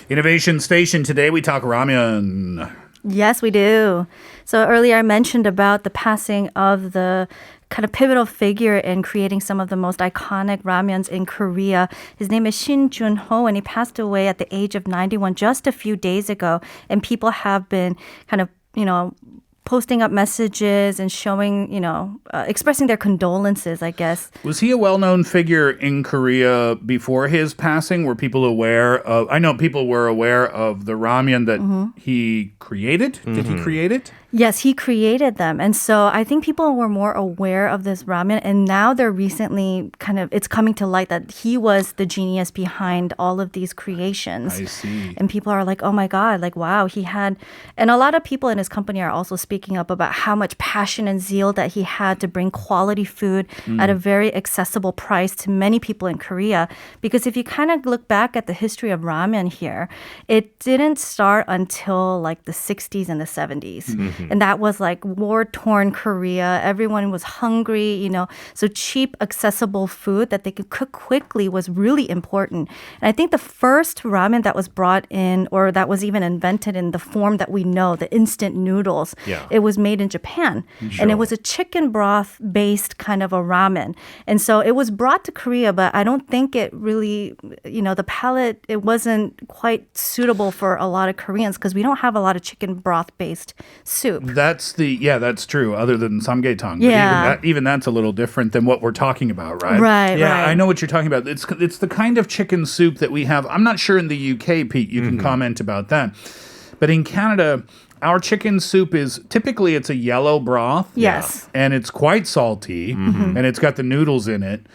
Innovation Station. Today we talk ramyeon. Yes, we do. So earlier I mentioned about the passing of the kind of pivotal figure in creating some of the most iconic ramyuns in Korea. His name is Shin Jun-ho, and he passed away at the age of 91 just a few days ago. And people have been kind of, posting up messages and showing, expressing their condolences, I guess. Was he a well-known figure in Korea before his passing? Were people aware of... I know people were aware of the ramyeon that he created. Mm-hmm. Did he create it? Yes, he created them. And so I think people were more aware of this ramyeon. And now they're recently it's coming to light that he was the genius behind all of these creations. I see. And people are like, oh my God, like, wow, he had... And a lot of people in his company are also speaking up about how much passion and zeal that he had to bring quality food at a very accessible price to many people in Korea. Because if you kind of look back at the history of ramen here, it didn't start until like the 60s and the 70s. Mm-hmm. And that was like war-torn Korea. Everyone was hungry, So cheap, accessible food that they could cook quickly was really important. And I think the first ramen that was brought in, or that was even invented in the form that we know, the instant noodles, it was made in Japan. Sure. And it was a chicken broth-based kind of a ramen. And so it was brought to Korea, but I don't think it really, the palate, it wasn't quite suitable for a lot of Koreans because we don't have a lot of chicken broth-based soup. That's true, other than samgaetang. Yeah. But even that's a little different than what we're talking about, right? Right, yeah, right. I know what you're talking about. It's the kind of chicken soup that we have. I'm not sure in the UK, Pete, you can comment about that. But in Canada, our chicken soup is typically it's a yellow broth. Yes. And it's quite salty, and it's got the noodles in it.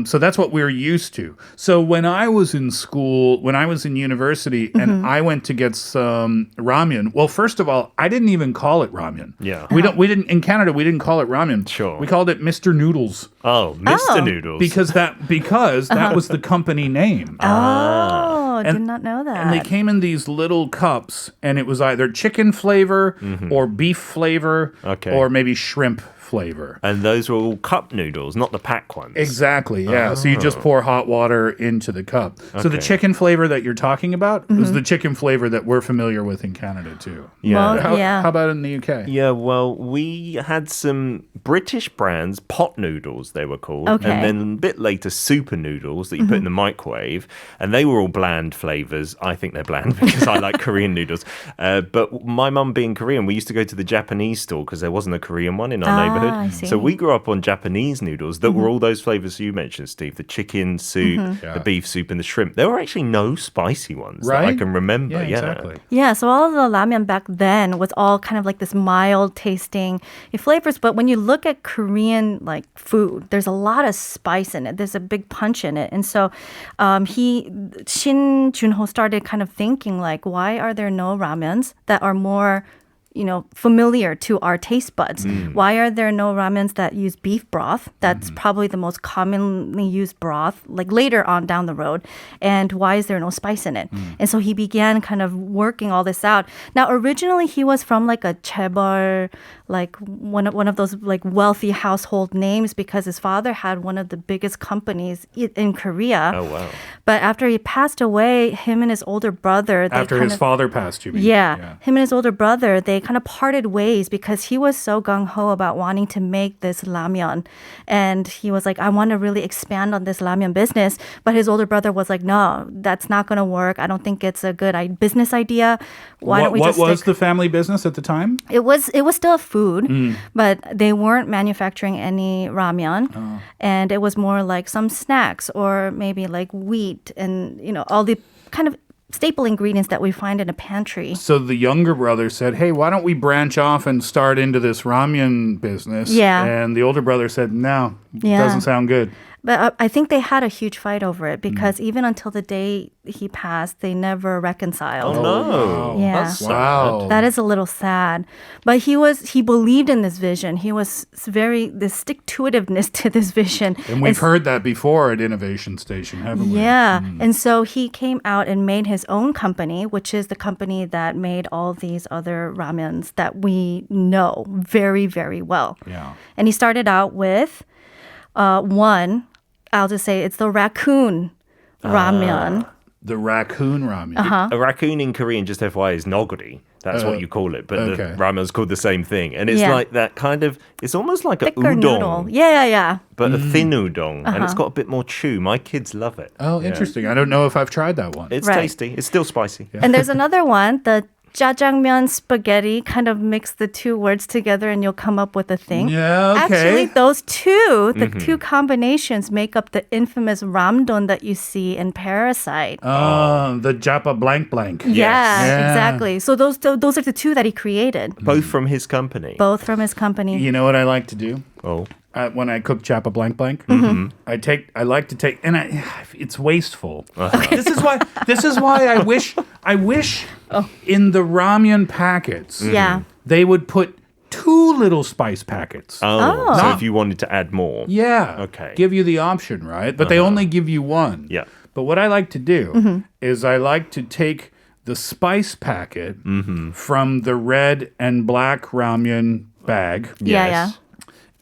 So that's what we're used to. So when I was in school, when I was in university, and I went to get some ramyeon. Well, first of all, I didn't even call it ramyeon. Yeah. We didn't in Canada. We didn't call it ramyeon. Sure. We called it Mr. Noodles. Oh, Mr. Noodles. Because that was the company name. Oh, did not know that. And they came in these little cups, and it was either chicken flavor or beef flavor or maybe shrimp flavor. And those were all cup noodles, not the pack ones. Exactly, yeah. So you just pour hot water into the cup. So the chicken flavor that you're talking about is the chicken flavor that we're familiar with in Canada too. Yeah. Well, How about in the UK? Yeah, well, we had some British brands, pot noodles they were called, Okay. and then a bit later super noodles that you put in the microwave, and they were all bland flavors. I think they're bland because I like Korean noodles. But my mum being Korean, we used to go to the Japanese store because there wasn't a Korean one in our neighborhood. I see. So we grew up on Japanese noodles that were all those flavors you mentioned, Steve. The chicken soup, the beef soup, and the shrimp. There were actually no spicy ones that I can remember. Yeah, exactly. Yeah, so all of the ramyeon back then was all kind of like this mild tasting flavors. But when you look at Korean like food, there's a lot of spice in it. There's a big punch in it. And so Shin Jun-ho started kind of thinking like, why are there no ramyuns that are more familiar to our taste buds? Why are there no ramens that use beef broth? That's probably the most commonly used broth, like later on down the road. And why is there no spice in it? And so he began kind of working all this out. Now, originally he was from like a chaebol, like one of those like wealthy household names because his father had one of the biggest companies in Korea. Oh, wow. But after he passed away, him and his older brother... After his father passed, you mean? Yeah. Him and his older brother, they kind of parted ways because he was so gung-ho about wanting to make this ramyeon. And he was like, I want to really expand on this ramyeon business. But his older brother was like, no, that's not going to work. I don't think it's a good business idea. What was the family business at the time? It was still food, but they weren't manufacturing any ramyeon. And it was more like some snacks or maybe like wheat and, all the kind of staple ingredients that we find in a pantry. So the younger brother said, hey, why don't we branch off and start into this ramyeon business? Yeah. And the older brother said, no, doesn't sound good. But I think they had a huge fight over it because even until the day he passed, they never reconciled. Oh, no. Yeah. That's Wow. That is a little sad. But he believed in this vision. He was the stick-to-itiveness to this vision. And we've heard that before at Innovation Station, haven't we? Yeah. And so he came out and made his own company, which is the company that made all these other ramyuns that we know very, very well. Yeah. And he started out with one, I'll just say it's the raccoon ramyeon. The raccoon ramen. A raccoon in Korean, just FYI, is noguri. That's what you call it. But okay. the ramen's called the same thing. And it's like that kind of, it's almost like a Thicker udon. noodle. Yeah. But a thin udon. And it's got a bit more chew. My kids love it. Oh, interesting. I don't know if I've tried that one. It's Right. tasty. It's still spicy. And there's another one, the jjajangmyeon spaghetti. Kind of mix the two words together and you'll come up with a thing. Yeah, okay. Actually, those two, the two combinations make up the infamous ramdon that you see in Parasite. The Japa blank. Yeah, exactly. So those are the two that he created. Both from his company. Both from his company. You know what I like to do? Oh. When I cook Japa blank, I like to take, and it's wasteful. This is why I wish in the ramyeon packets, they would put 2 little spice packets. Oh. So if you wanted to add more. Yeah. Okay. Give you the option, right? But they only give you one. Yeah. But what I like to do is I like to take the spice packet from the red and black ramyeon bag. Yeah.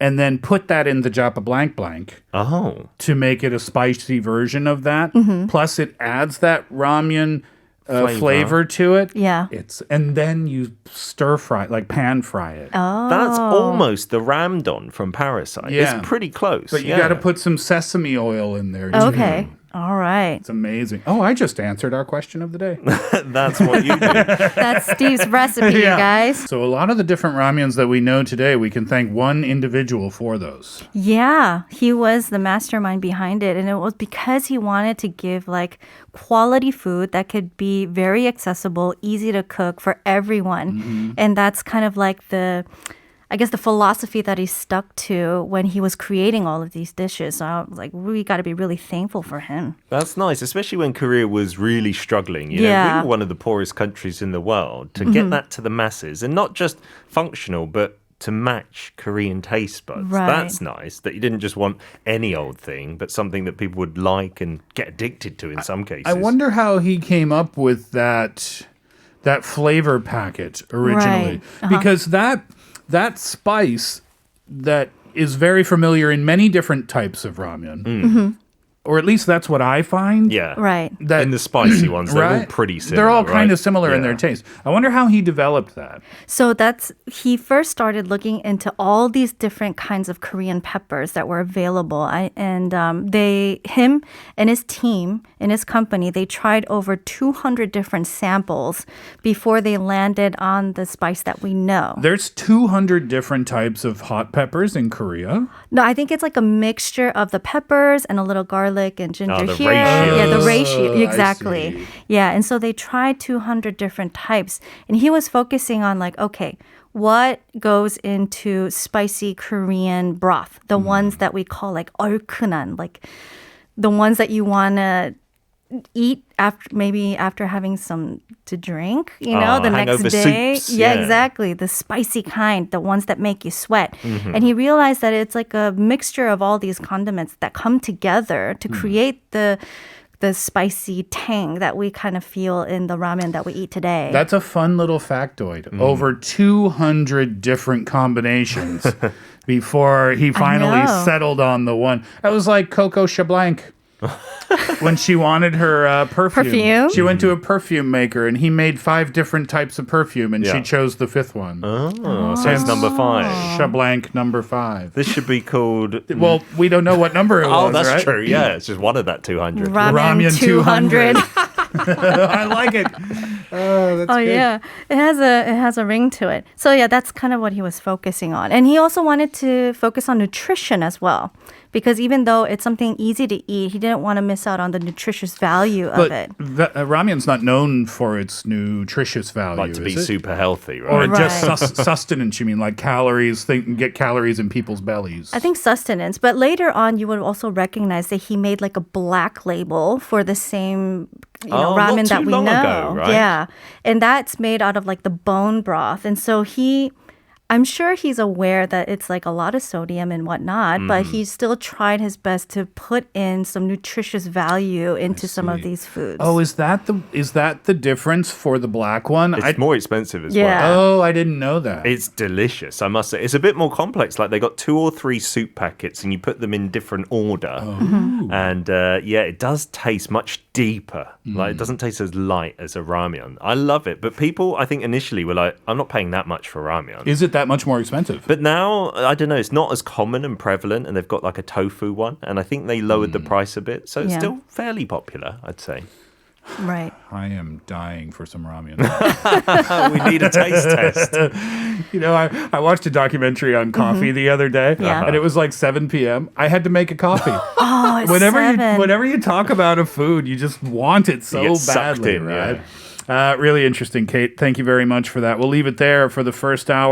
And then put that in the Japa blank Oh. to make it a spicy version of that. Plus, it adds that ramyeon flavor to it. Yeah. And then you stir fry, like pan fry it. Oh. That's almost the ramdon from Parasite. Yeah. It's pretty close. But you got to put some sesame oil in there. Too. Okay. All right. It's amazing. Oh, I just answered our question of the day. That's what you do. That's Steve's recipe, you guys. So a lot of the different ramyuns that we know today, we can thank one individual for those. Yeah, he was the mastermind behind it. And it was because he wanted to give like quality food that could be very accessible, easy to cook for everyone. And that's kind of like the philosophy that he stuck to when he was creating all of these dishes. So I was like, we got to be really thankful for him. That's nice, especially when Korea was really struggling. You know, we were one of the poorest countries in the world. To get that to the masses, and not just functional, but to match Korean taste buds. Right. That's nice, that you didn't just want any old thing, but something that people would like and get addicted to in some cases. I wonder how he came up with that flavor packet originally. Right. Because that spice that is very familiar in many different types of ramyun. Or at least that's what I find. Yeah. Right. And the spicy ones, they're all pretty similar. They're all kind of right? similar in their taste. I wonder how he developed that. So he first started looking into all these different kinds of Korean peppers that were available. Him and his team in his company, they tried over 200 different samples before they landed on the spice that we know. There's 200 different types of hot peppers in Korea. No, I think it's like a mixture of the peppers and a little garlic and ginger the here. ratio. Yeah, the ratio. I Exactly. see. Yeah, and so they tried 200 different types. And he was focusing on like, okay, what goes into spicy Korean broth? The ones that we call like 얼큰한, like the ones that you want to eat after having some to drink, the next hangover day. soups, Yeah, yeah. exactly. The spicy kind, the ones that make you sweat. And he realized that it's like a mixture of all these condiments that come together to create the spicy tang that we kind of feel in the ramen that we eat today. That's a fun little factoid. Over 200 different combinations before he finally know. settled on the one. That was like Coco Chablanc. When she wanted her perfume, she went to a perfume maker and he made 5 different types of perfume and she Yeah. chose the 5th one. Oh, so it's number 5. Chablanc number 5. This should be called... Well, we don't know what number it was, that's right? true. Yeah, it's just one of that 200. Ramen Ramyeon 200. I like it. Oh, that's good. Yeah, it has a ring to it. So yeah, that's kind of what he was focusing on, and he also wanted to focus on nutrition as well, because even though it's something easy to eat, he didn't want to miss out on the nutritious value of it. But ramyun's not known for its nutritious value, Like to be is it? super healthy, right? Or Right. just sustenance, you mean, like calories, get calories in people's bellies. I think sustenance, but later on, you would also recognize that he made like a black label for the same not ramen that too we long know. ago, right? Yeah, and that's made out of like the bone broth, and so I'm sure he's aware that it's like a lot of sodium and whatnot, but he still tried his best to put in some nutritious value into some of these foods. Oh, is that the difference for the black one? It's more expensive as Yeah. well. Oh, I didn't know that. It's delicious, I must say. It's a bit more complex. Like they got 2 or 3 soup packets and you put them in different order. And it does taste much deeper. Like it doesn't taste as light as a ramyeon. I love it. But people, I think initially were like, I'm not paying that much for ramyeon. Is it that much more expensive? But now, I don't know, it's not as common and prevalent, and they've got like a tofu one, and I think they lowered the price a bit, so it's still fairly popular, I'd say. Right. I am dying for some ramen. We need a taste test. You know, I watched a documentary on coffee the other day, and it was like 7 p.m. I had to make a coffee. Oh, it's Whenever you talk about a food, you just want it so You get sucked badly, in, right? Really interesting, Kate. Thank you very much for that. We'll leave it there for the first hour.